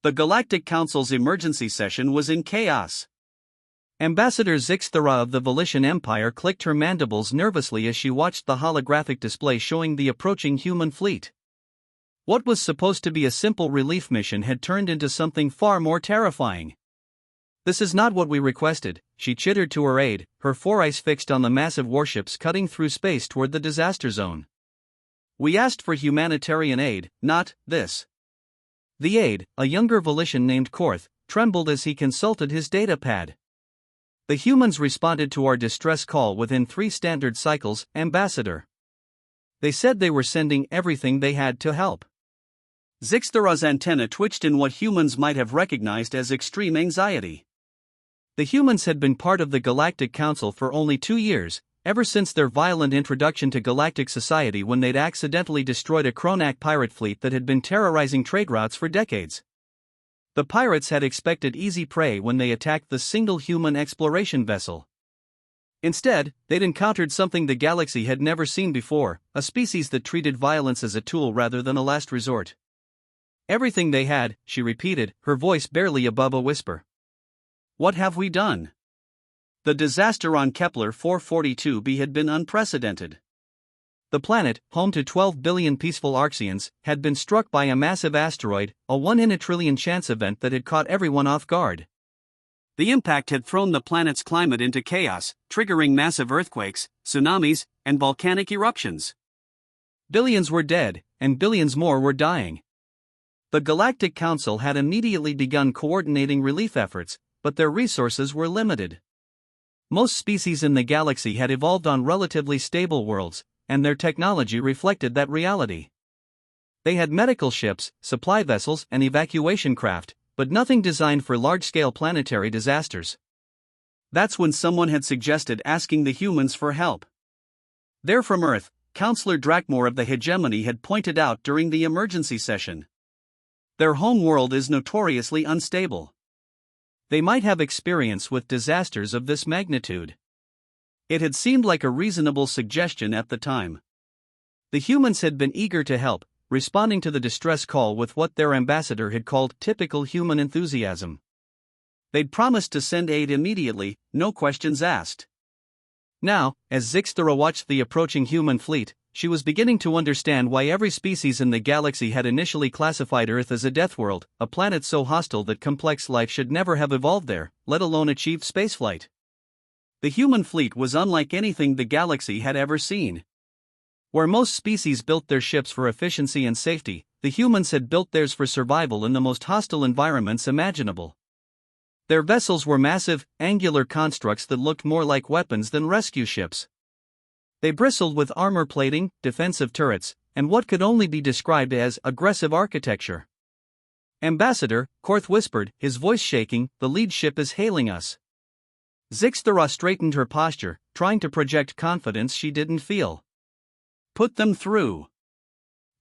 The Galactic Council's emergency session was in chaos. Ambassador Zixthara of the Volition Empire clicked her mandibles nervously as she watched the holographic display showing the approaching human fleet. What was supposed to be a simple relief mission had turned into something far more terrifying. "This is not what we requested," she chittered to her aide, her four eyes fixed on the massive warships cutting through space toward the disaster zone. "We asked for humanitarian aid, not this." The aide, a younger Volition named Korth, trembled as he consulted his datapad. "The humans responded to our distress call within 3 standard cycles, Ambassador. They said they were sending everything they had to help." Zixthara's antenna twitched in what humans might have recognized as extreme anxiety. The humans had been part of the Galactic Council for only 2 years, ever since their violent introduction to galactic society when they'd accidentally destroyed a Kronak pirate fleet that had been terrorizing trade routes for decades. The pirates had expected easy prey when they attacked the single human exploration vessel. Instead, they'd encountered something the galaxy had never seen before, a species that treated violence as a tool rather than a last resort. "Everything they had," she repeated, her voice barely above a whisper. "What have we done?" The disaster on Kepler 442b had been unprecedented. The planet, home to 12 billion peaceful Arxians, had been struck by a massive asteroid, a 1 in a trillion chance event that had caught everyone off guard. The impact had thrown the planet's climate into chaos, triggering massive earthquakes, tsunamis, and volcanic eruptions. Billions were dead, and billions more were dying. The Galactic Council had immediately begun coordinating relief efforts, but their resources were limited. Most species in the galaxy had evolved on relatively stable worlds, and their technology reflected that reality. They had medical ships, supply vessels, and evacuation craft, but nothing designed for large-scale planetary disasters. That's when someone had suggested asking the humans for help. There from Earth, Counselor Drakmor of the Hegemony had pointed out during the emergency session. Their home world is notoriously unstable. They might have experience with disasters of this magnitude. It had seemed like a reasonable suggestion at the time. The humans had been eager to help, responding to the distress call with what their ambassador had called typical human enthusiasm. They'd promised to send aid immediately, no questions asked. Now, as Zixthara watched the approaching human fleet, she was beginning to understand why every species in the galaxy had initially classified Earth as a death world, a planet so hostile that complex life should never have evolved there, let alone achieved spaceflight. The human fleet was unlike anything the galaxy had ever seen. Where most species built their ships for efficiency and safety, the humans had built theirs for survival in the most hostile environments imaginable. Their vessels were massive, angular constructs that looked more like weapons than rescue ships. They bristled with armor plating, defensive turrets, and what could only be described as aggressive architecture. "Ambassador," Korth whispered, his voice shaking, "the lead ship is hailing us." Zixthara straightened her posture, trying to project confidence she didn't feel. "Put them through."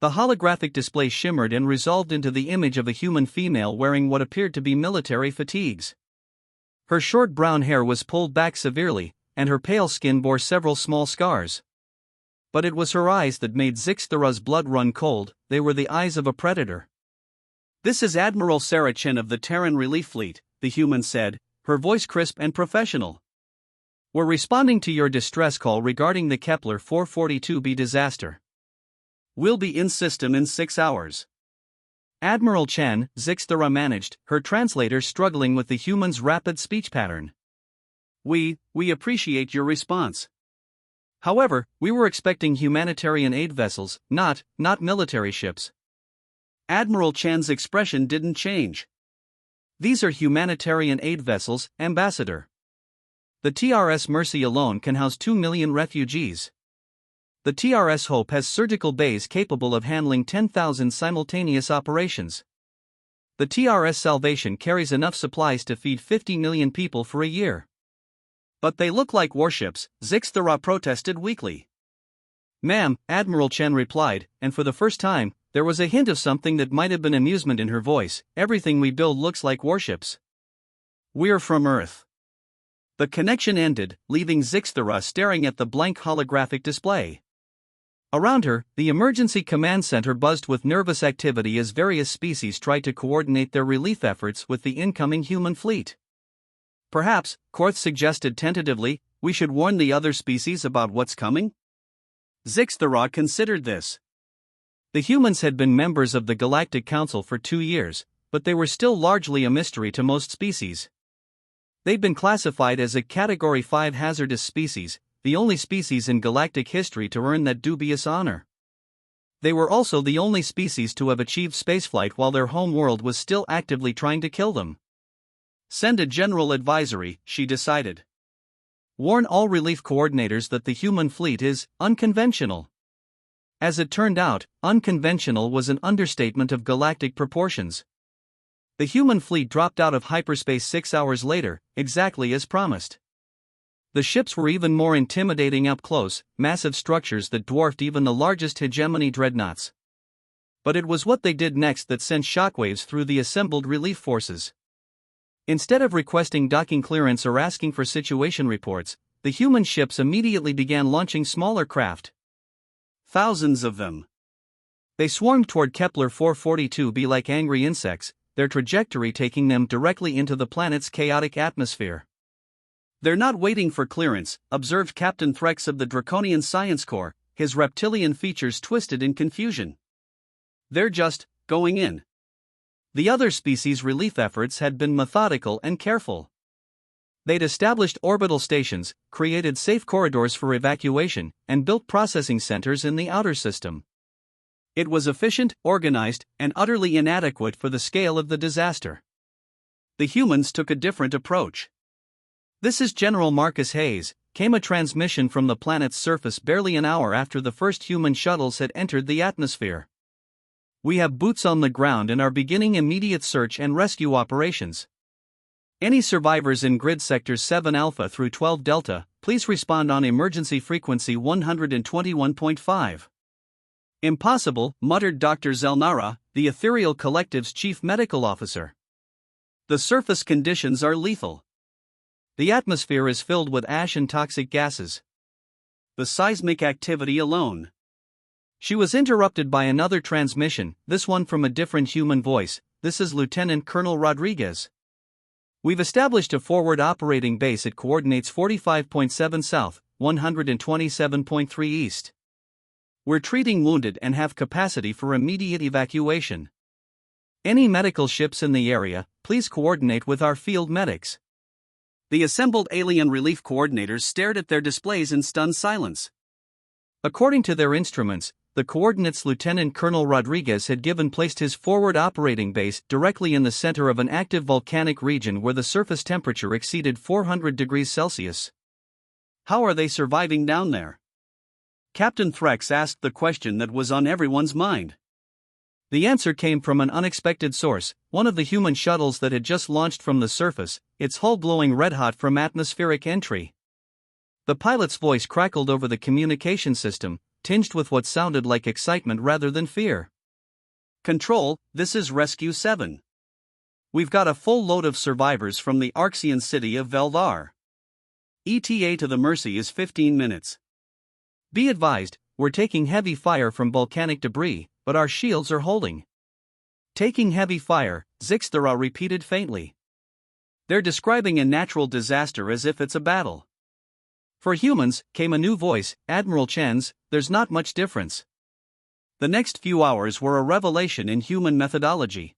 The holographic display shimmered and resolved into the image of a human female wearing what appeared to be military fatigues. Her short brown hair was pulled back severely, and her pale skin bore several small scars. But it was her eyes that made Zixthara's blood run cold. They were the eyes of a predator. "This is Admiral Sarah Chen of the Terran Relief Fleet," the human said, her voice crisp and professional. "We're responding to your distress call regarding the Kepler 442b disaster. We'll be in system in 6 hours. Admiral Chen," Zixthara managed, her translator struggling with the human's rapid speech pattern. We appreciate your response. However, we were expecting humanitarian aid vessels, not military ships." Admiral Chen's expression didn't change. "These are humanitarian aid vessels, Ambassador. The TRS Mercy alone can house 2 million refugees. The TRS Hope has surgical bays capable of handling 10,000 simultaneous operations. The TRS Salvation carries enough supplies to feed 50 million people for a year." "But they look like warships," Zixthara protested weakly. "Ma'am," Admiral Chen replied, and for the first time, there was a hint of something that might have been amusement in her voice, "everything we build looks like warships. We're from Earth." The connection ended, leaving Zixthara staring at the blank holographic display. Around her, the emergency command center buzzed with nervous activity as various species tried to coordinate their relief efforts with the incoming human fleet. Perhaps, Korth suggested tentatively, we should warn the other species about what's coming? Zixthara considered this. The humans had been members of the Galactic Council for 2 years, but they were still largely a mystery to most species. They'd been classified as a Category 5 hazardous species, the only species in galactic history to earn that dubious honor. They were also the only species to have achieved spaceflight while their home world was still actively trying to kill them. Send a general advisory, she decided. Warn all relief coordinators that the human fleet is unconventional. As it turned out, unconventional was an understatement of galactic proportions. The human fleet dropped out of hyperspace 6 hours later, exactly as promised. The ships were even more intimidating up close, massive structures that dwarfed even the largest hegemony dreadnoughts. But it was what they did next that sent shockwaves through the assembled relief forces. Instead of requesting docking clearance or asking for situation reports, the human ships immediately began launching smaller craft. Thousands of them. They swarmed toward Kepler 442b like angry insects, their trajectory taking them directly into the planet's chaotic atmosphere. They're not waiting for clearance, observed Captain Threx of the Draconian Science Corps, his reptilian features twisted in confusion. They're just going in. The other species' relief efforts had been methodical and careful. They'd established orbital stations, created safe corridors for evacuation, and built processing centers in the outer system. It was efficient, organized, and utterly inadequate for the scale of the disaster. The humans took a different approach. "This is General Marcus Hayes," came a transmission from the planet's surface barely an hour after the first human shuttles had entered the atmosphere. "We have boots on the ground and are beginning immediate search and rescue operations. Any survivors in grid sectors 7 Alpha through 12 Delta, please respond on emergency frequency 121.5. "Impossible," muttered Dr. Zelnara, the Ethereal Collective's chief medical officer. "The surface conditions are lethal. The atmosphere is filled with ash and toxic gases. The seismic activity alone." She was interrupted by another transmission, this one from a different human voice. "This is Lieutenant Colonel Rodriguez. We've established a forward operating base at coordinates 45.7 south, 127.3 east. We're treating wounded and have capacity for immediate evacuation. Any medical ships in the area, please coordinate with our field medics." The assembled alien relief coordinators stared at their displays in stunned silence. According to their instruments, the coordinates Lieutenant Colonel Rodriguez had given placed his forward operating base directly in the center of an active volcanic region where the surface temperature exceeded 400 degrees Celsius. How are they surviving down there? Captain Threx asked the question that was on everyone's mind. The answer came from an unexpected source, one of the human shuttles that had just launched from the surface, its hull glowing red-hot from atmospheric entry. The pilot's voice crackled over the communication system, tinged with what sounded like excitement rather than fear. "Control, this is Rescue 7. We've got a full load of survivors from the Arxian city of Velvar. ETA to the Mercy is 15 minutes. Be advised, we're taking heavy fire from volcanic debris, but our shields are holding." "Taking heavy fire," Zixthara repeated faintly. "They're describing a natural disaster as if it's a battle." "For humans," came a new voice, Admiral Chen's, "there's not much difference." The next few hours were a revelation in human methodology.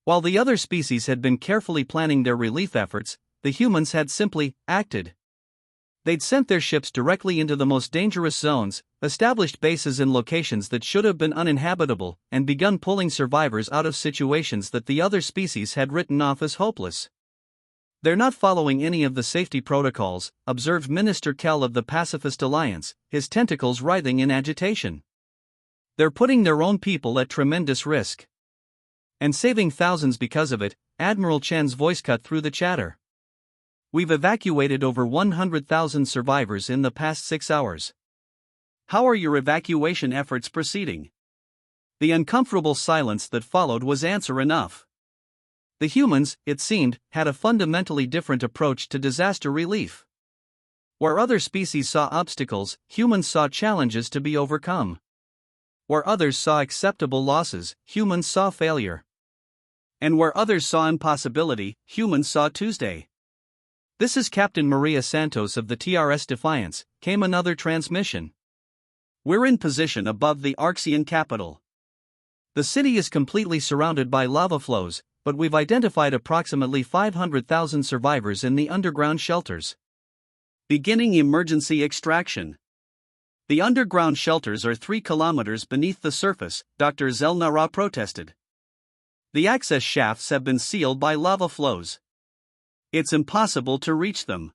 While the other species had been carefully planning their relief efforts, the humans had simply acted. They'd sent their ships directly into the most dangerous zones, established bases in locations that should have been uninhabitable, and begun pulling survivors out of situations that the other species had written off as hopeless. "They're not following any of the safety protocols," observed Minister Kell of the Pacifist Alliance, his tentacles writhing in agitation. "They're putting their own people at tremendous risk. And saving thousands because of it," Admiral Chen's voice cut through the chatter. "We've evacuated over 100,000 survivors in the past 6 hours. How are your evacuation efforts proceeding?" The uncomfortable silence that followed was answer enough. The humans, it seemed, had a fundamentally different approach to disaster relief. Where other species saw obstacles, humans saw challenges to be overcome. Where others saw acceptable losses, humans saw failure. And where others saw impossibility, humans saw Tuesday. This is Captain Maria Santos of the TRS Defiance, came another transmission. We're in position above the Arxian capital. The city is completely surrounded by lava flows, but we've identified approximately 500,000 survivors in the underground shelters. Beginning emergency extraction. The underground shelters are 3 kilometers beneath the surface, Dr. Zelnara protested. The access shafts have been sealed by lava flows. It's impossible to reach them.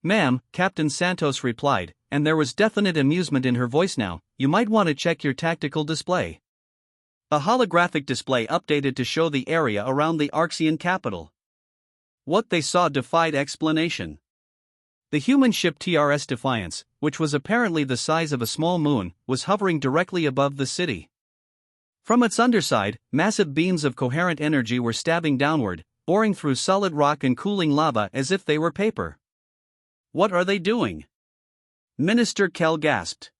Ma'am, Captain Santos replied, and there was definite amusement in her voice now, you might want to check your tactical display. A holographic display updated to show the area around the Arxian capital. What they saw defied explanation. The human ship TRS Defiance, which was apparently the size of a small moon, was hovering directly above the city. From its underside, massive beams of coherent energy were stabbing downward, boring through solid rock and cooling lava as if they were paper. What are they doing? Minister Kell gasped.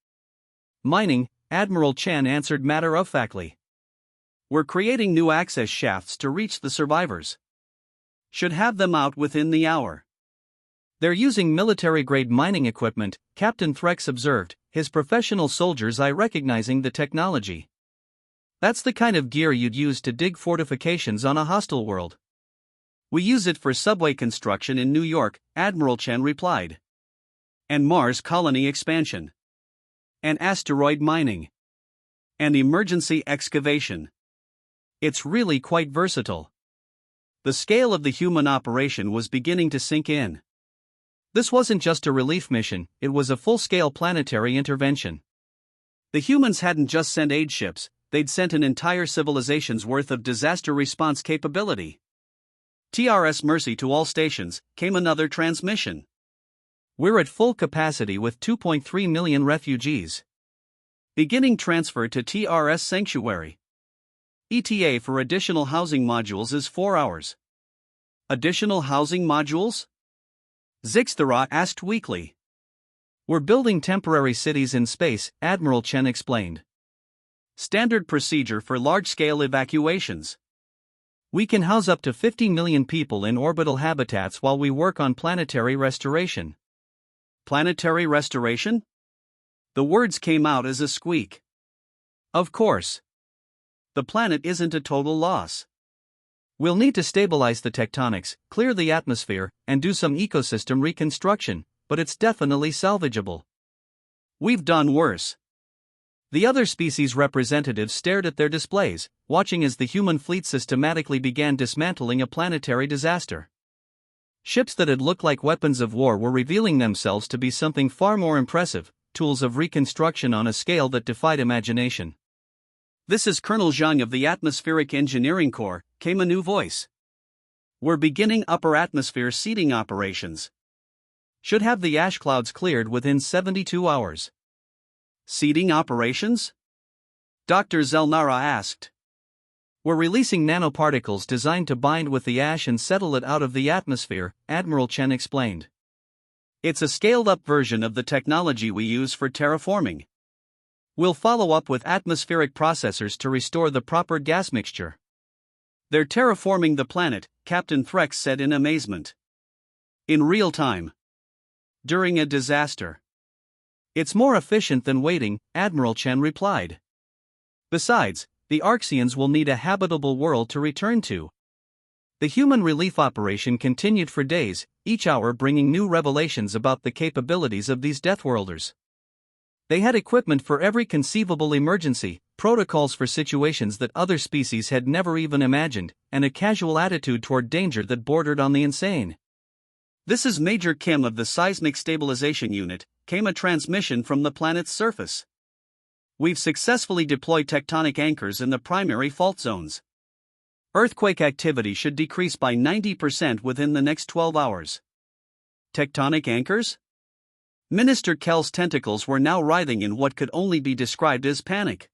Mining, Admiral Chen answered matter-of-factly. We're creating new access shafts to reach the survivors. Should have them out within the hour. They're using military-grade mining equipment, Captain Threx observed, his professional soldiers' eye recognizing the technology. That's the kind of gear you'd use to dig fortifications on a hostile world. We use it for subway construction in New York, Admiral Chen replied. And Mars colony expansion. And asteroid mining. And emergency excavation. It's really quite versatile. The scale of the human operation was beginning to sink in. This wasn't just a relief mission, it was a full-scale planetary intervention. The humans hadn't just sent aid ships, they'd sent an entire civilization's worth of disaster response capability. TRS Mercy to all stations, came another transmission. We're at full capacity with 2.3 million refugees. Beginning transfer to TRS Sanctuary. ETA for additional housing modules is 4 hours. Additional housing modules? Zixthara asked weakly. We're building temporary cities in space, Admiral Chen explained. Standard procedure for large-scale evacuations. We can house up to 50 million people in orbital habitats while we work on planetary restoration. Planetary restoration? The words came out as a squeak. Of course. The planet isn't a total loss. We'll need to stabilize the tectonics, clear the atmosphere, and do some ecosystem reconstruction, but it's definitely salvageable. We've done worse. The other species representatives stared at their displays, watching as the human fleet systematically began dismantling a planetary disaster. Ships that had looked like weapons of war were revealing themselves to be something far more impressive, tools of reconstruction on a scale that defied imagination. This is Colonel Zhang of the Atmospheric Engineering Corps, came a new voice. We're beginning upper atmosphere seeding operations. Should have the ash clouds cleared within 72 hours. Seeding operations? Dr. Zelnara asked. We're releasing nanoparticles designed to bind with the ash and settle it out of the atmosphere, Admiral Chen explained. It's a scaled-up version of the technology we use for terraforming. We'll follow up with atmospheric processors to restore the proper gas mixture. They're terraforming the planet, Captain Threx said in amazement. In real time. During a disaster. It's more efficient than waiting, Admiral Chen replied. Besides, the Arxians will need a habitable world to return to. The human relief operation continued for days, each hour bringing new revelations about the capabilities of these Deathworlders. They had equipment for every conceivable emergency, protocols for situations that other species had never even imagined, and a casual attitude toward danger that bordered on the insane. This is Major Kim of the Seismic Stabilization Unit, came a transmission from the planet's surface. We've successfully deployed tectonic anchors in the primary fault zones. Earthquake activity should decrease by 90% within the next 12 hours. Tectonic anchors? Minister Kell's tentacles were now writhing in what could only be described as panic.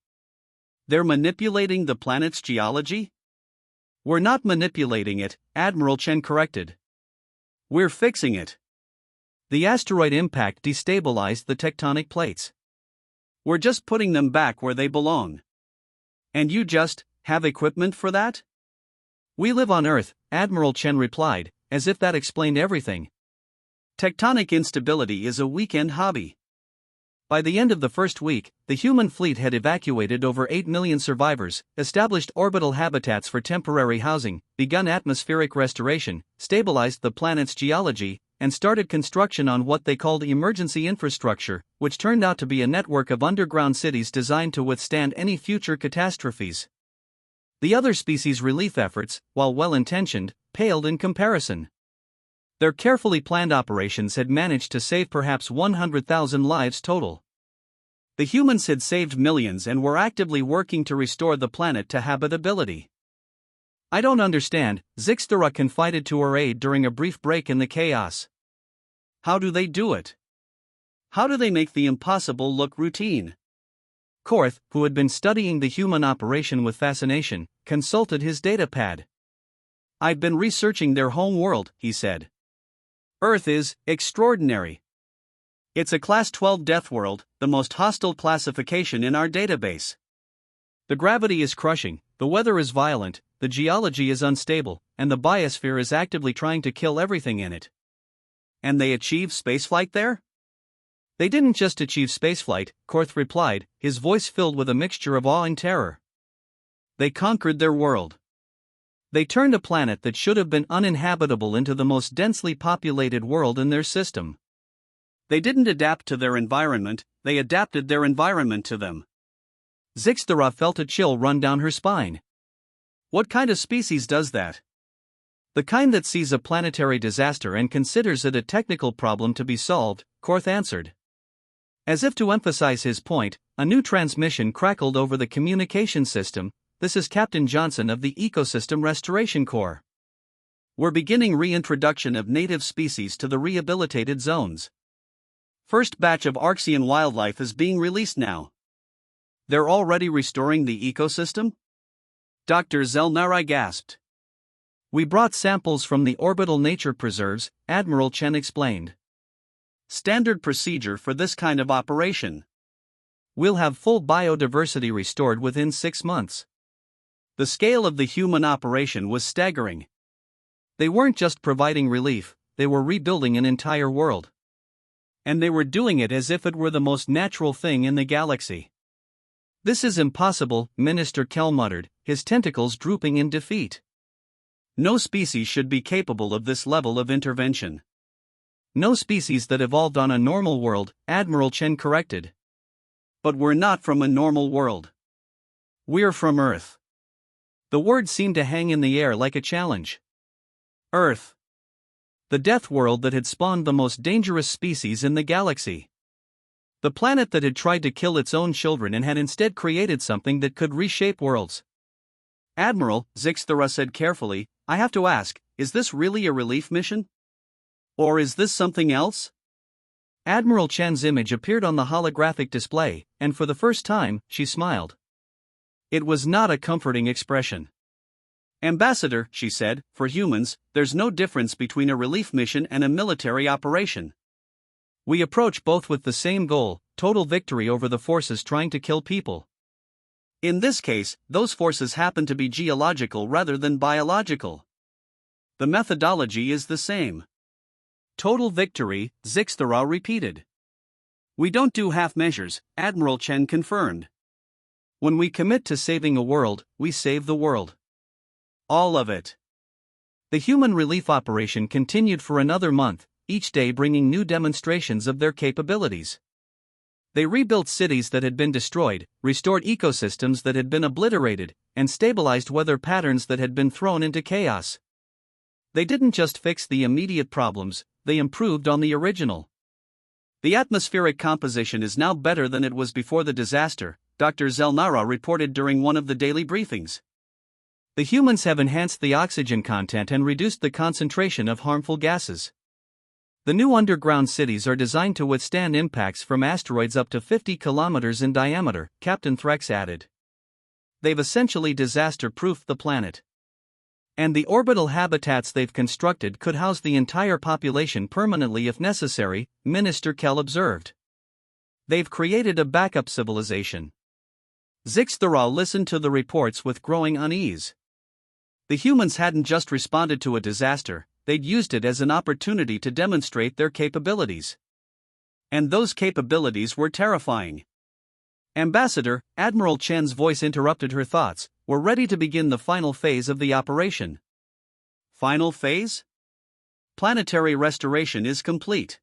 They're manipulating the planet's geology? We're not manipulating it, Admiral Chen corrected. We're fixing it. The asteroid impact destabilized the tectonic plates. We're just putting them back where they belong. And you just have equipment for that? We live on Earth, Admiral Chen replied, as if that explained everything. Tectonic instability is a weekend hobby. By the end of the first week, the human fleet had evacuated over 8 million survivors, established orbital habitats for temporary housing, begun atmospheric restoration, stabilized the planet's geology, and started construction on what they called emergency infrastructure, which turned out to be a network of underground cities designed to withstand any future catastrophes. The other species' relief efforts, while well-intentioned, paled in comparison. Their carefully planned operations had managed to save perhaps 100,000 lives total. The humans had saved millions and were actively working to restore the planet to habitability. I don't understand, Zixtara confided to her aide during a brief break in the chaos. How do they do it? How do they make the impossible look routine? Korth, who had been studying the human operation with fascination, consulted his datapad. I've been researching their home world, he said. Earth is extraordinary. It's a Class 12 death world, the most hostile classification in our database. The gravity is crushing, the weather is violent, the geology is unstable, and the biosphere is actively trying to kill everything in it. And they achieve spaceflight there? They didn't just achieve spaceflight, Korth replied, his voice filled with a mixture of awe and terror. They conquered their world. They turned a planet that should have been uninhabitable into the most densely populated world in their system. They didn't adapt to their environment, they adapted their environment to them. Zixtara felt a chill run down her spine. What kind of species does that? The kind that sees a planetary disaster and considers it a technical problem to be solved, Korth answered. As if to emphasize his point, a new transmission crackled over the communication system. This is Captain Johnson of the Ecosystem Restoration Corps. We're beginning reintroduction of native species to the rehabilitated zones. First batch of Arxian wildlife is being released now. They're already restoring the ecosystem? Dr. Zelnari gasped. We brought samples from the orbital nature preserves, Admiral Chen explained. Standard procedure for this kind of operation. We'll have full biodiversity restored within 6 months. The scale of the human operation was staggering. They weren't just providing relief, they were rebuilding an entire world. And they were doing it as if it were the most natural thing in the galaxy. This is impossible, Minister Kell muttered, his tentacles drooping in defeat. No species should be capable of this level of intervention. No species that evolved on a normal world, Admiral Chen corrected. But we're not from a normal world. We're from Earth. The word seemed to hang in the air like a challenge. Earth. The death world that had spawned the most dangerous species in the galaxy. The planet that had tried to kill its own children and had instead created something that could reshape worlds. Admiral, Zixtara said carefully, I have to ask, is this really a relief mission? Or is this something else? Admiral Chen's image appeared on the holographic display, and for the first time, she smiled. It was not a comforting expression. Ambassador, she said, for humans, there's no difference between a relief mission and a military operation. We approach both with the same goal, total victory over the forces trying to kill people. In this case, those forces happen to be geological rather than biological. The methodology is the same. Total victory, Zixtara repeated. We don't do half measures, Admiral Chen confirmed. When we commit to saving a world, we save the world. All of it. The human relief operation continued for another month, each day bringing new demonstrations of their capabilities. They rebuilt cities that had been destroyed, restored ecosystems that had been obliterated, and stabilized weather patterns that had been thrown into chaos. They didn't just fix the immediate problems, they improved on the original. The atmospheric composition is now better than it was before the disaster, Dr. Zelnara reported during one of the daily briefings. The humans have enhanced the oxygen content and reduced the concentration of harmful gases. The new underground cities are designed to withstand impacts from asteroids up to 50 kilometers in diameter, Captain Threx added. They've essentially disaster-proofed the planet. And the orbital habitats they've constructed could house the entire population permanently if necessary, Minister Kell observed. They've created a backup civilization. Zixthara listened to the reports with growing unease. The humans hadn't just responded to a disaster, they'd used it as an opportunity to demonstrate their capabilities. And those capabilities were terrifying. Ambassador, Admiral Chen's voice interrupted her thoughts. We're ready to begin the final phase of the operation. Final phase? Planetary restoration is complete.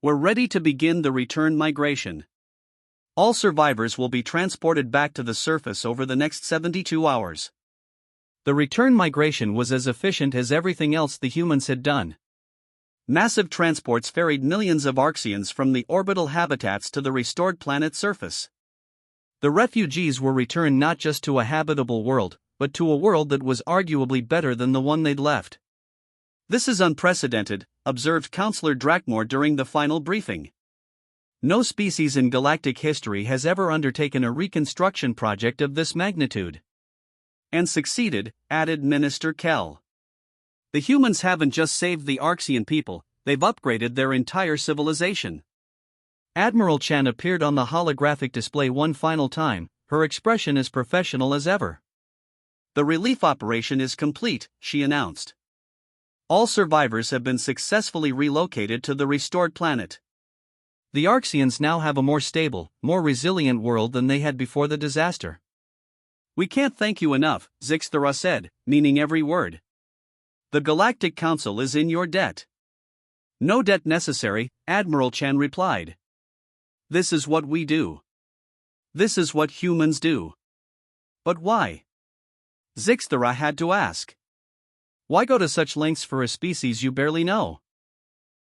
We're ready to begin the return migration. All survivors will be transported back to the surface over the next 72 hours. The return migration was as efficient as everything else the humans had done. Massive transports ferried millions of Arxians from the orbital habitats to the restored planet's surface. The refugees were returned not just to a habitable world, but to a world that was arguably better than the one they'd left. This is unprecedented, observed Counselor Drakmore during the final briefing. No species in galactic history has ever undertaken a reconstruction project of this magnitude. And succeeded, added Minister Kell. The humans haven't just saved the Arxian people, they've upgraded their entire civilization. Admiral Chen appeared on the holographic display one final time, her expression as professional as ever. The relief operation is complete, she announced. All survivors have been successfully relocated to the restored planet. The Arxians now have a more stable, more resilient world than they had before the disaster. We can't thank you enough, Zixthara said, meaning every word. The Galactic Council is in your debt. No debt necessary, Admiral Chen replied. This is what we do. This is what humans do. But why? Zixthara had to ask. Why go to such lengths for a species you barely know?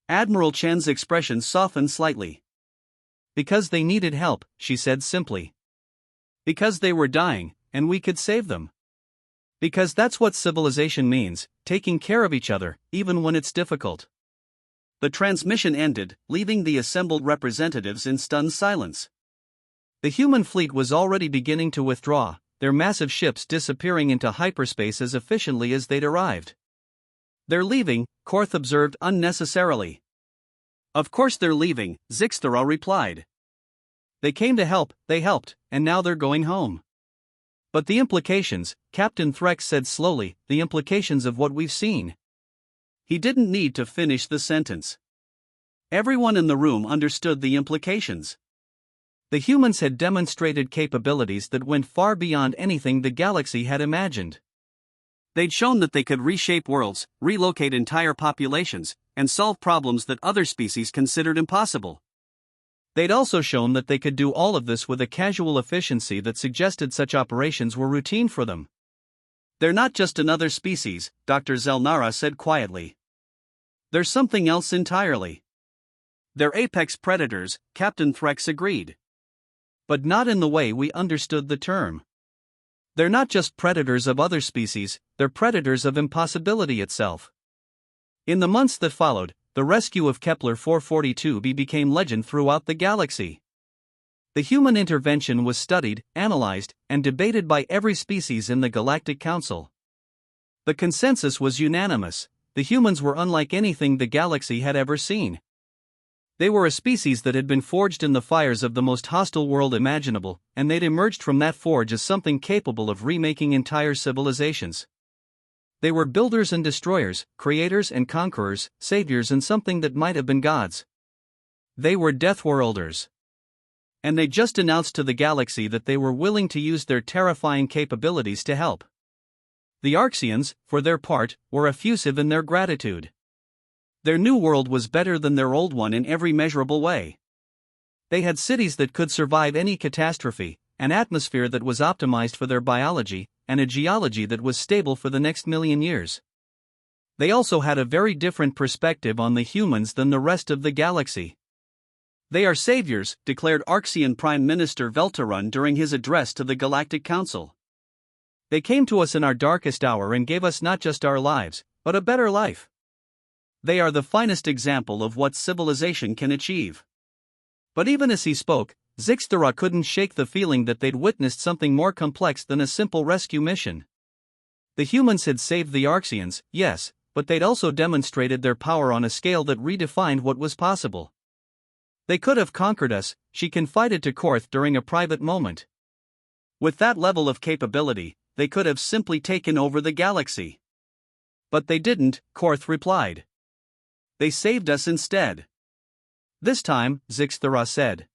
Admiral Chen's expression softened slightly. Because they needed help, she said simply. Because they were dying, and we could save them. Because that's what civilization means, taking care of each other, even when it's difficult. The transmission ended, leaving the assembled representatives in stunned silence. The human fleet was already beginning to withdraw, their massive ships disappearing into hyperspace as efficiently as they'd arrived. They're leaving, Korth observed unnecessarily. Of course they're leaving, Zixthara replied. They came to help, they helped, and now they're going home. But the implications, Captain Threx said slowly, the implications of what we've seen. He didn't need to finish the sentence. Everyone in the room understood the implications. The humans had demonstrated capabilities that went far beyond anything the galaxy had imagined. They'd shown that they could reshape worlds, relocate entire populations, and solve problems that other species considered impossible. They'd also shown that they could do all of this with a casual efficiency that suggested such operations were routine for them. They're not just another species, Dr. Zelnara said quietly. They're something else entirely. They're apex predators, Captain Threx agreed. But not in the way we understood the term. They're not just predators of other species, they're predators of impossibility itself. In the months that followed, the rescue of Kepler 442b became legend throughout the galaxy. The human intervention was studied, analyzed, and debated by every species in the Galactic Council. The consensus was unanimous: the humans were unlike anything the galaxy had ever seen. They were a species that had been forged in the fires of the most hostile world imaginable, and they'd emerged from that forge as something capable of remaking entire civilizations. They were builders and destroyers, creators and conquerors, saviors and something that might have been gods. They were Deathworlders. And they just announced to the galaxy that they were willing to use their terrifying capabilities to help. The Arxians, for their part, were effusive in their gratitude. Their new world was better than their old one in every measurable way. They had cities that could survive any catastrophe, an atmosphere that was optimized for their biology, and a geology that was stable for the next million years. They also had a very different perspective on the humans than the rest of the galaxy. They are saviors, declared Arxian Prime Minister Veltarun during his address to the Galactic Council. They came to us in our darkest hour and gave us not just our lives, but a better life. They are the finest example of what civilization can achieve. But even as he spoke, Zixthara couldn't shake the feeling that they'd witnessed something more complex than a simple rescue mission. The humans had saved the Arxians, yes, but they'd also demonstrated their power on a scale that redefined what was possible. They could have conquered us, she confided to Korth during a private moment. With that level of capability, they could have simply taken over the galaxy. But they didn't, Korth replied. They saved us instead. This time, Zixthara said.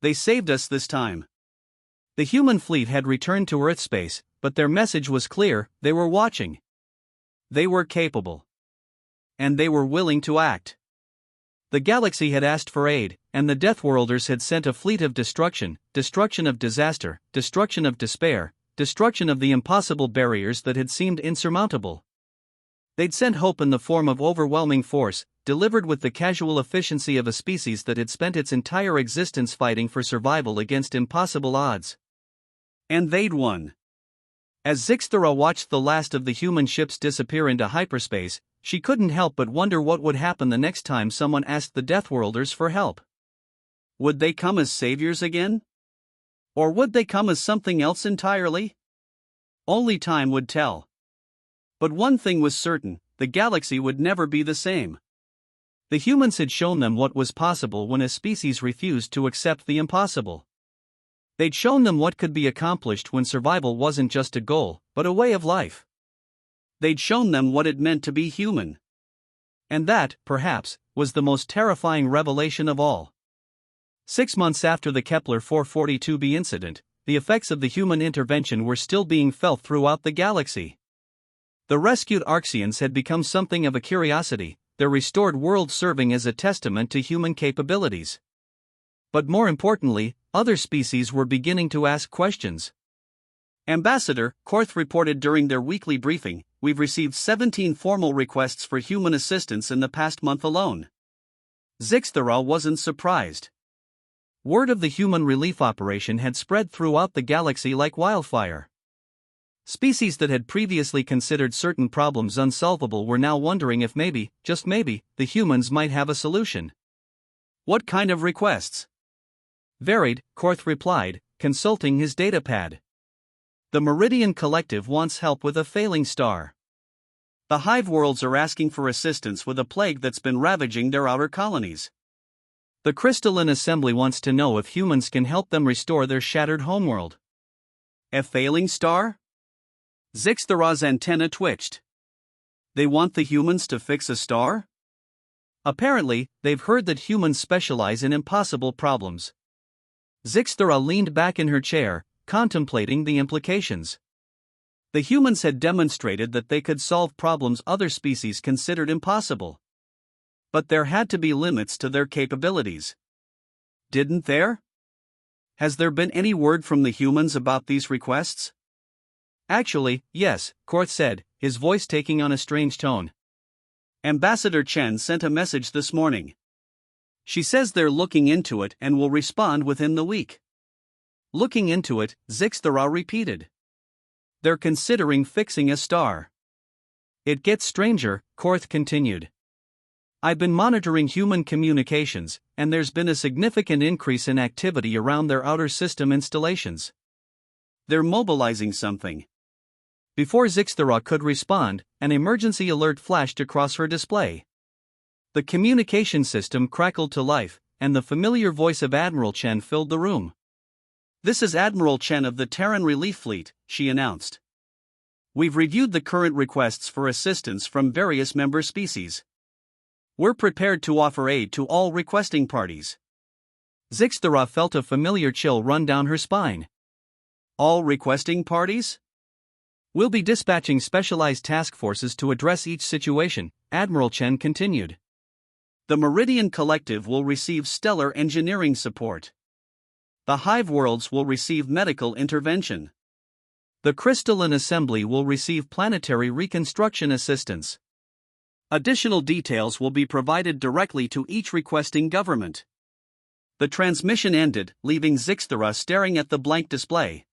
They saved us this time. The human fleet had returned to Earth space, but their message was clear: they were watching. They were capable. And they were willing to act. The galaxy had asked for aid, and the Deathworlders had sent a fleet of destruction, destruction of disaster, destruction of despair, destruction of the impossible barriers that had seemed insurmountable. They'd sent hope in the form of overwhelming force, delivered with the casual efficiency of a species that had spent its entire existence fighting for survival against impossible odds. And they'd won. As Zixthara watched the last of the human ships disappear into hyperspace, she couldn't help but wonder what would happen the next time someone asked the Deathworlders for help. Would they come as saviors again? Or would they come as something else entirely? Only time would tell. But one thing was certain: the galaxy would never be the same. The humans had shown them what was possible when a species refused to accept the impossible. They'd shown them what could be accomplished when survival wasn't just a goal, but a way of life. They'd shown them what it meant to be human. And that, perhaps, was the most terrifying revelation of all. 6 months after the Kepler 442b incident, the effects of the human intervention were still being felt throughout the galaxy. The rescued Arxians had become something of a curiosity, their restored world serving as a testament to human capabilities. But more importantly, other species were beginning to ask questions. Ambassador, Korth reported during their weekly briefing, we've received 17 formal requests for human assistance in the past month alone. Zixthara wasn't surprised. Word of the human relief operation had spread throughout the galaxy like wildfire. Species that had previously considered certain problems unsolvable were now wondering if maybe, just maybe, the humans might have a solution. What kind of requests? Varied, Korth replied, consulting his datapad. The Meridian Collective wants help with a failing star. The hive worlds are asking for assistance with a plague that's been ravaging their outer colonies. The Crystalline Assembly wants to know if humans can help them restore their shattered homeworld. A failing star? Zixthara's antenna twitched. They want the humans to fix a star? Apparently, they've heard that humans specialize in impossible problems. Zixthara leaned back in her chair, contemplating the implications. The humans had demonstrated that they could solve problems other species considered impossible. But there had to be limits to their capabilities. Didn't there? Has there been any word from the humans about these requests? Actually, yes, Korth said, his voice taking on a strange tone. Ambassador Chen sent a message this morning. She says they're looking into it and will respond within the week. Looking into it, Zixthara repeated. They're considering fixing a star. It gets stranger, Korth continued. I've been monitoring human communications, and there's been a significant increase in activity around their outer system installations. They're mobilizing something. Before Zixthara could respond, an emergency alert flashed across her display. The communication system crackled to life, and the familiar voice of Admiral Chen filled the room. This is Admiral Chen of the Terran Relief Fleet, she announced. We've reviewed the current requests for assistance from various member species. We're prepared to offer aid to all requesting parties. Zixthara felt a familiar chill run down her spine. All requesting parties? We'll be dispatching specialized task forces to address each situation, Admiral Chen continued. The Meridian Collective will receive stellar engineering support. The hive worlds will receive medical intervention. The Crystalline Assembly will receive planetary reconstruction assistance. Additional details will be provided directly to each requesting government. The transmission ended, leaving Zixthara staring at the blank display.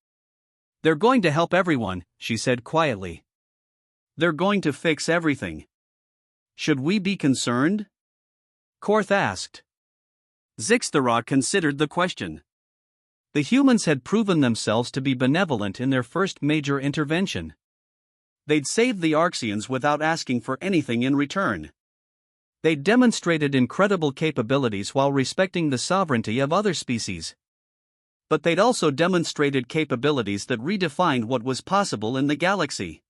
They're going to help everyone, she said quietly. They're going to fix everything. Should we be concerned? Korth asked. Zixthara considered the question. The humans had proven themselves to be benevolent in their first major intervention. They'd saved the Arxians without asking for anything in return. They'd demonstrated incredible capabilities while respecting the sovereignty of other species. But they'd also demonstrated capabilities that redefined what was possible in the galaxy.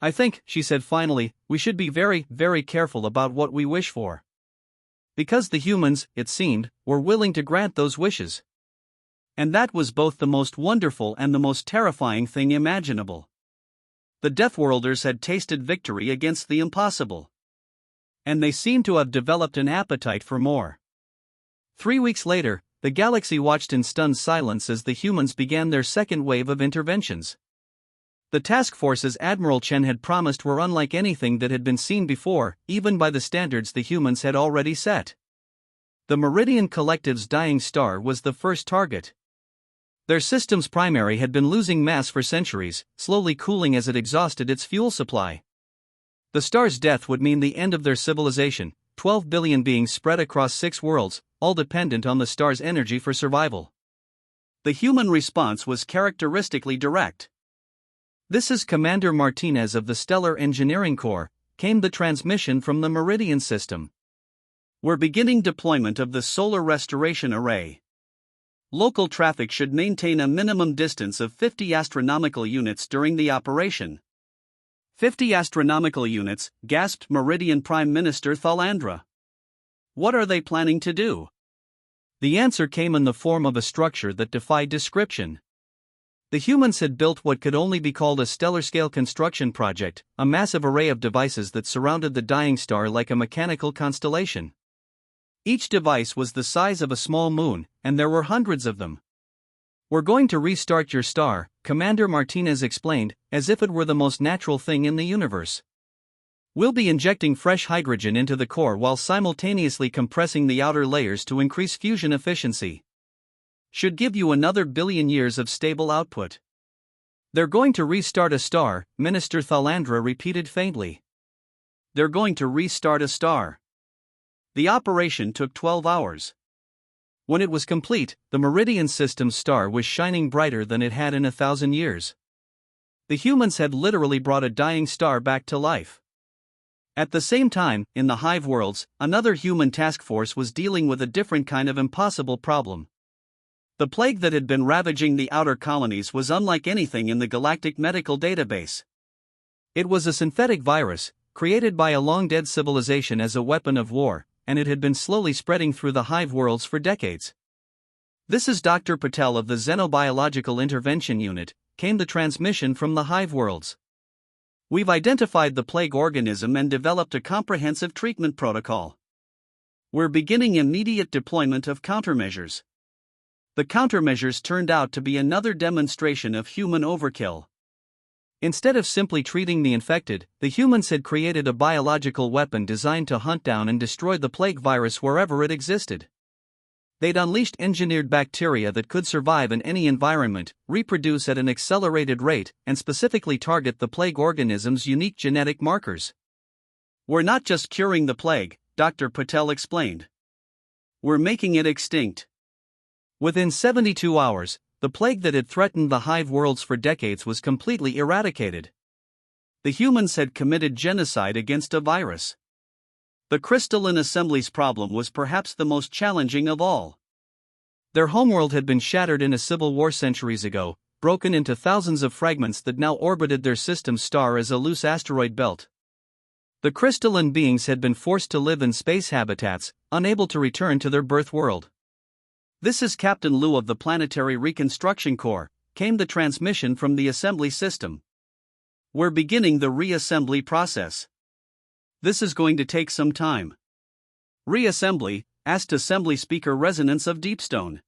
I think, she said finally, we should be very, very careful about what we wish for. Because the humans, it seemed, were willing to grant those wishes. And that was both the most wonderful and the most terrifying thing imaginable. The Deathworlders had tasted victory against the impossible. And they seemed to have developed an appetite for more. 3 weeks later, the galaxy watched in stunned silence as the humans began their second wave of interventions. The task forces Admiral Chen had promised were unlike anything that had been seen before, even by the standards the humans had already set. The Meridian Collective's dying star was the first target. Their system's primary had been losing mass for centuries, slowly cooling as it exhausted its fuel supply. The star's death would mean the end of their civilization, 12 billion beings spread across 6 worlds, all dependent on the star's energy for survival. The human response was characteristically direct. "This is Commander Martinez of the Stellar Engineering Corps," came the transmission from the Meridian system. "We're beginning deployment of the Solar Restoration Array. Local traffic should maintain a minimum distance of 50 astronomical units during the operation." 50 astronomical units, gasped Meridian Prime Minister Thalandra. What are they planning to do? The answer came in the form of a structure that defied description. The humans had built what could only be called a stellar-scale construction project, a massive array of devices that surrounded the dying star like a mechanical constellation. Each device was the size of a small moon, and there were hundreds of them. "We're going to restart your star," Commander Martinez explained, as if it were the most natural thing in the universe. "We'll be injecting fresh hydrogen into the core while simultaneously compressing the outer layers to increase fusion efficiency. Should give you another billion years of stable output." "They're going to restart a star," Minister Thalandra repeated faintly. "They're going to restart a star." The operation took 12 hours. When it was complete, the Meridian System's star was shining brighter than it had in 1,000 years. The humans had literally brought a dying star back to life. At the same time, in the Hive worlds, another human task force was dealing with a different kind of impossible problem. The plague that had been ravaging the outer colonies was unlike anything in the Galactic medical database. It was a synthetic virus, created by a long-dead civilization as a weapon of war, and it had been slowly spreading through the Hive worlds for decades. "This is Dr. Patel of the Xenobiological Intervention Unit," came the transmission from the Hive worlds. "We've identified the plague organism and developed a comprehensive treatment protocol. We're beginning immediate deployment of countermeasures." The countermeasures turned out to be another demonstration of human overkill. Instead of simply treating the infected, the humans had created a biological weapon designed to hunt down and destroy the plague virus wherever it existed. They'd unleashed engineered bacteria that could survive in any environment, reproduce at an accelerated rate, and specifically target the plague organism's unique genetic markers. "We're not just curing the plague," Dr. Patel explained. "We're making it extinct." Within 72 hours, the plague that had threatened the Hive worlds for decades was completely eradicated. The humans had committed genocide against a virus. The crystalline assemblies problem was perhaps the most challenging of all. Their homeworld had been shattered in a civil war centuries ago, broken into thousands of fragments that now orbited their system's star as a loose asteroid belt. The crystalline beings had been forced to live in space habitats, unable to return to their birth world. "This is Captain Liu of the Planetary Reconstruction Corps," came the transmission from the assembly system. "We're beginning the reassembly process. This is going to take some time." "Reassembly?" asked Assembly Speaker Resonance of Deepstone.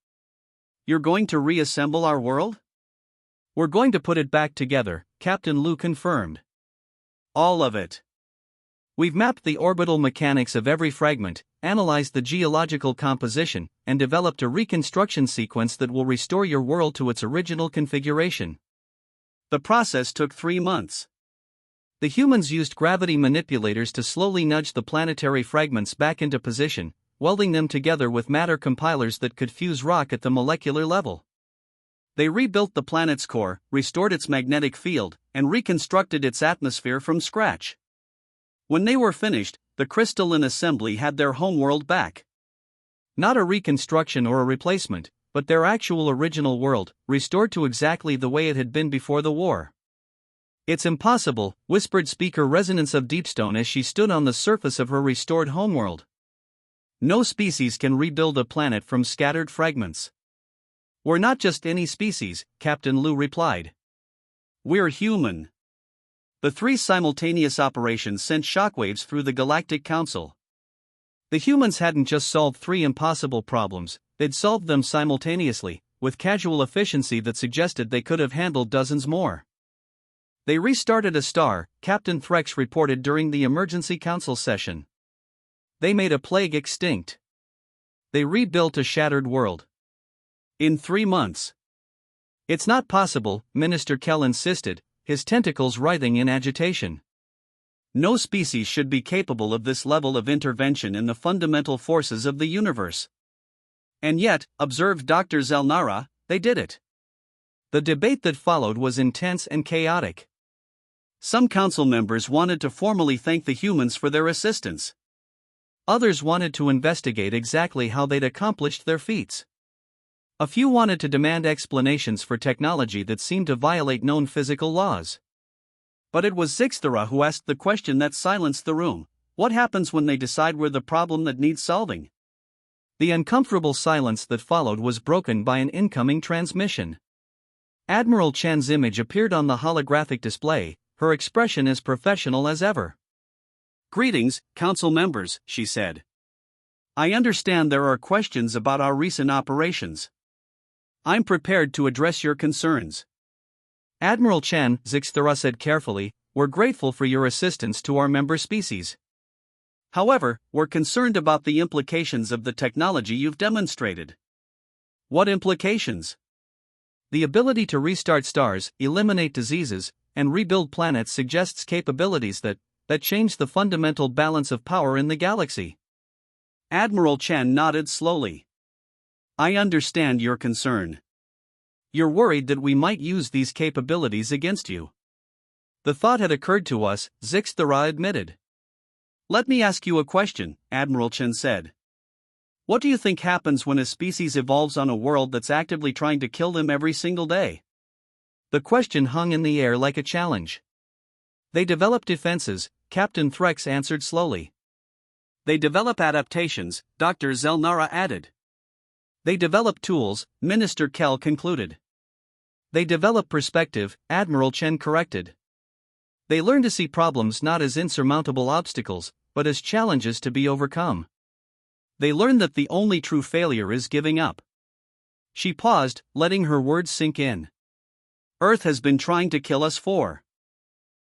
"You're going to reassemble our world?" "We're going to put it back together," Captain Liu confirmed. "All of it?" "We've mapped the orbital mechanics of every fragment, analyzed the geological composition, and developed a reconstruction sequence that will restore your world to its original configuration." The process took 3 months. The humans used gravity manipulators to slowly nudge the planetary fragments back into position, welding them together with matter compilers that could fuse rock at the molecular level. They rebuilt the planet's core, restored its magnetic field, and reconstructed its atmosphere from scratch. When they were finished, the crystalline assembly had their homeworld back. Not a reconstruction or a replacement, but their actual original world, restored to exactly the way it had been before the war. "It's impossible," whispered Speaker Resonance of Deepstone as she stood on the surface of her restored homeworld. "No species can rebuild a planet from scattered fragments." "We're not just any species," Captain Lou replied. "We're human." The three simultaneous operations sent shockwaves through the Galactic Council. The humans hadn't just solved three impossible problems, they'd solved them simultaneously, with casual efficiency that suggested they could have handled dozens more. "They restarted a star," Captain Threx reported during the emergency council session. "They made a plague extinct. They rebuilt a shattered world. In 3 months." "It's not possible," Minister Kell insisted, his tentacles writhing in agitation. "No species should be capable of this level of intervention in the fundamental forces of the universe." "And yet," observed Dr. Zelnara, "they did it." The debate that followed was intense and chaotic. Some council members wanted to formally thank the humans for their assistance. Others wanted to investigate exactly how they'd accomplished their feats. A few wanted to demand explanations for technology that seemed to violate known physical laws. But it was Zixthara who asked the question that silenced the room: what happens when they decide we're the problem that needs solving? The uncomfortable silence that followed was broken by an incoming transmission. Admiral Chan's image appeared on the holographic display, her expression as professional as ever. "Greetings, council members," she said. "I understand there are questions about our recent operations. I'm prepared to address your concerns." "Admiral Chan," Zixthara said carefully, "we're grateful for your assistance to our member species. However, we're concerned about the implications of the technology you've demonstrated." "What implications?" "The ability to restart stars, eliminate diseases, and rebuild planets suggests capabilities that change the fundamental balance of power in the galaxy." Admiral Chan nodded slowly. "I understand your concern. You're worried that we might use these capabilities against you." "The thought had occurred to us," Zixthara admitted. "Let me ask you a question," Admiral Chan said. "What do you think happens when a species evolves on a world that's actively trying to kill them every single day?" The question hung in the air like a challenge. "They develop defenses," Captain Threx answered slowly. "They develop adaptations," Dr. Zelnara added. "They develop tools," Minister Kell concluded. "They develop perspective," Admiral Chen corrected. "They learn to see problems not as insurmountable obstacles, but as challenges to be overcome. They learn that the only true failure is giving up." She paused, letting her words sink in. "Earth has been trying to kill us for